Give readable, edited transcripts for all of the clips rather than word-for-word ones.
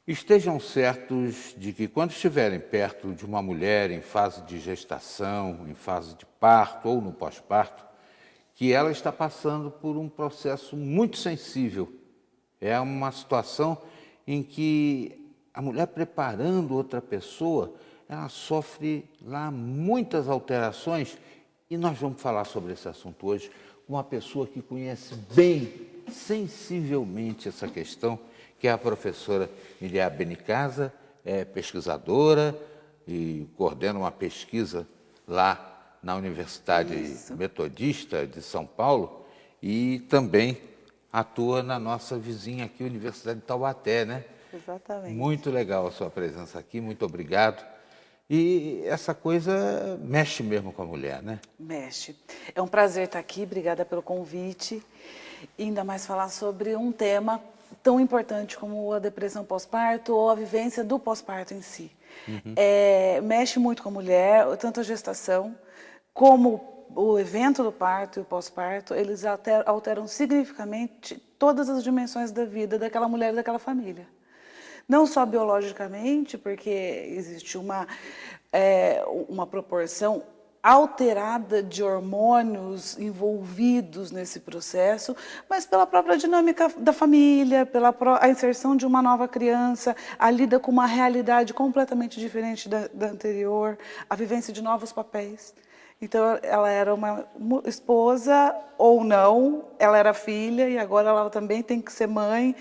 Estejam certos de que quando estiverem perto de uma mulher em fase de gestação, em fase de parto ou no pós-parto, que ela está passando por um processo muito sensível. É uma situação em que a mulher preparando outra pessoa, ela sofre lá muitas alterações e nós vamos falar sobre esse assunto hoje com uma pessoa que conhece bem, sensivelmente essa questão, que é a professora Miriam Benicasa, é pesquisadora e coordena uma pesquisa lá na Universidade Metodista de São Paulo e também atua na nossa vizinha aqui, Universidade de Taubaté, né? Exatamente. Muito legal a sua presença aqui, muito obrigado. E essa coisa mexe mesmo com a mulher, né? Mexe. É um prazer estar aqui, obrigada pelo convite. E ainda mais falar sobre um tema tão importante como a depressão pós-parto ou a vivência do pós-parto em si. Mexe muito com a mulher, tanto a gestação como o evento do parto e o pós-parto, eles alteram significativamente todas as dimensões da vida daquela mulher e daquela família. Não só biologicamente, porque existe uma proporção alterada de hormônios envolvidos nesse processo, mas pela própria dinâmica da família, a inserção de uma nova criança, a lida com uma realidade completamente diferente da anterior, a vivência de novos papéis. Então, ela era uma esposa ou não, ela era filha e agora ela também tem que ser mãe,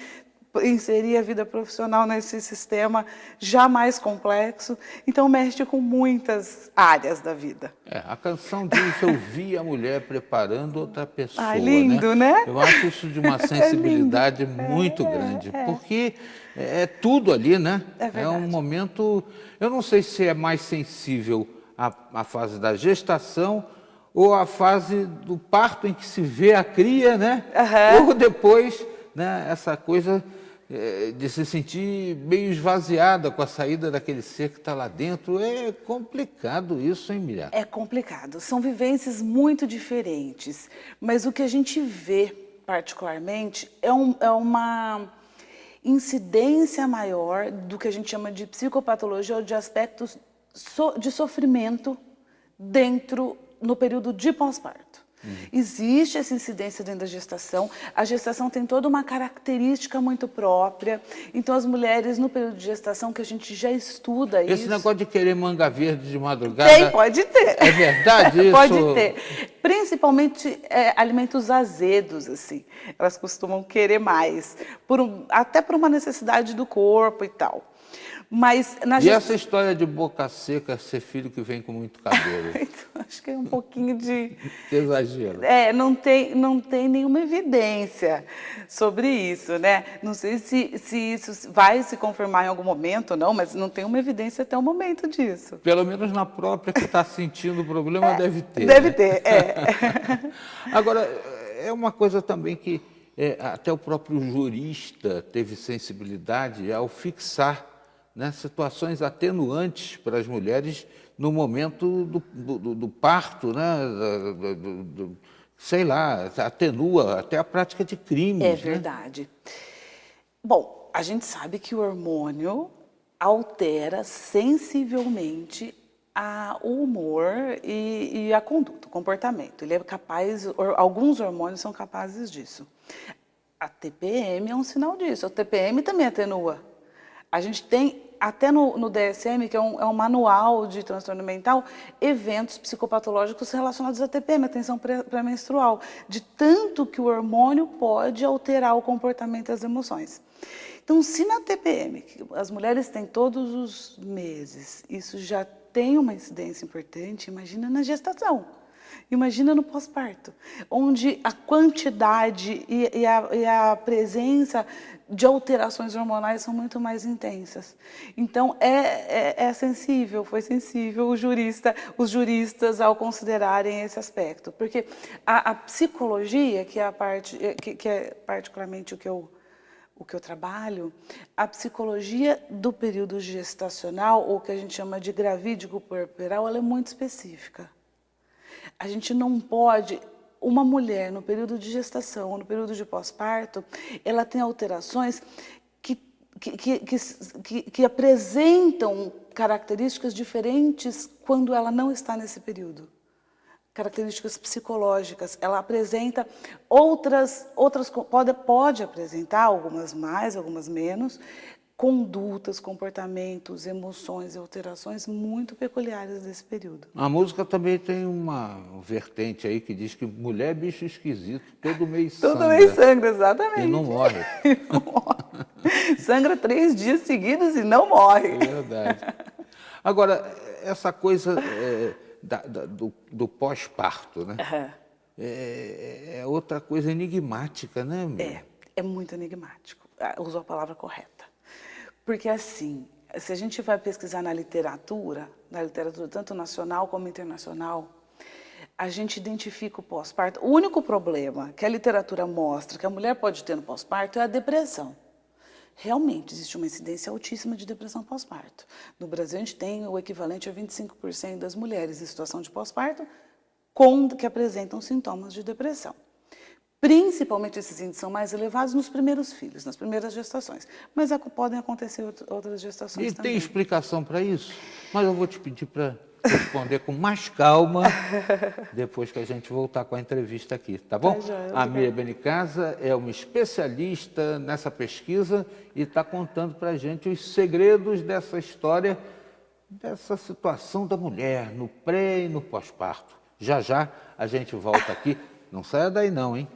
inserir a vida profissional nesse sistema já mais complexo. Então, mexe com muitas áreas da vida. A canção diz: eu vi a mulher preparando outra pessoa, Ai, lindo, né? Eu acho isso de uma sensibilidade muito grande, porque é tudo ali, né? É É um verdade. momento, eu não sei se é mais sensível à fase da gestação ou à fase do parto em que se vê a cria, né? Ou depois, né, essa coisa de se sentir meio esvaziada com a saída daquele ser que está lá dentro. É complicado isso, hein, Miriam? É complicado. São vivências muito diferentes. Mas o que a gente vê, particularmente, é uma incidência maior do que a gente chama de psicopatologia ou de aspectos de sofrimento no período de pós-parto. Existe essa incidência dentro da gestação. A gestação tem toda uma característica muito própria. Então, as mulheres, no período de gestação, que a gente já estuda Esse isso... negócio de querer manga verde de madrugada... Tem, pode ter. É verdade isso? Pode ter. Principalmente alimentos azedos, assim. Elas costumam querer mais. Até por uma necessidade do corpo e tal. Mas E essa história de boca seca, ser filho que vem com muito cabelo? Então, acho que é um pouquinho de... Exagero. Não tem nenhuma evidência sobre isso, né? Não sei se isso vai se confirmar em algum momento ou não, mas não tem uma evidência até o momento disso. Pelo menos na própria que está sentindo o problema deve ter. Deve né? ter, Agora, é uma coisa também que até o próprio jurista teve sensibilidade ao fixar, né, situações atenuantes para as mulheres no momento do parto, né, sei lá, atenua até a prática de crimes. É verdade. Bom, a gente sabe que o hormônio altera sensivelmente o humor e a conduta, o comportamento. Ele é capaz, alguns hormônios são capazes disso. A TPM é um sinal disso. A TPM também atenua. A gente tem, até no DSM, que é um manual de transtorno mental, eventos psicopatológicos relacionados à TPM, a tensão pré-menstrual, de tanto que o hormônio pode alterar o comportamento e as emoções. Então, se na TPM, que as mulheres têm todos os meses, isso já tem uma incidência importante, imagina na gestação. Imagina no pós-parto, onde a quantidade e a presença de alterações hormonais são muito mais intensas. Então, é sensível, foi sensível os juristas ao considerarem esse aspecto. Porque a psicologia, que é particularmente o que eu trabalho, a psicologia do período gestacional, ou que a gente chama de gravídico puerperal, ela é muito específica. A gente não pode... Uma mulher no período de gestação ou no período de pós-parto, ela tem alterações que apresentam características diferentes quando ela não está nesse período. Características psicológicas. Ela apresenta pode apresentar, algumas mais, algumas menos, condutas, comportamentos, emoções e alterações muito peculiares desse período. A música também tem uma vertente aí que diz que mulher é bicho esquisito, todo mês sangra. Todo mês sangra, exatamente. E não morre. Não morre. Sangra 3 dias seguidos e não morre. É verdade. Agora, essa coisa do pós-parto, né? Uhum. É outra coisa enigmática, né, meu? É muito enigmático. Usou a palavra correta. Porque, assim, se a gente vai pesquisar na literatura tanto nacional como internacional, a gente identifica o pós-parto. O único problema que a literatura mostra que a mulher pode ter no pós-parto é a depressão. Realmente, existe uma incidência altíssima de depressão pós-parto. No Brasil, a gente tem o equivalente a 25% das mulheres em situação de pós-parto que apresentam sintomas de depressão. Principalmente esses índices são mais elevados nos primeiros filhos, nas primeiras gestações. Mas podem acontecer outras gestações também. E tem explicação para isso? Mas eu vou te pedir para responder com mais calma depois que a gente voltar com a entrevista aqui, tá bom? A Miriam Benicasa é uma especialista nessa pesquisa e está contando para a gente os segredos dessa história, dessa situação da mulher no pré e no pós-parto. Já já a gente volta aqui. Não saia daí não, hein?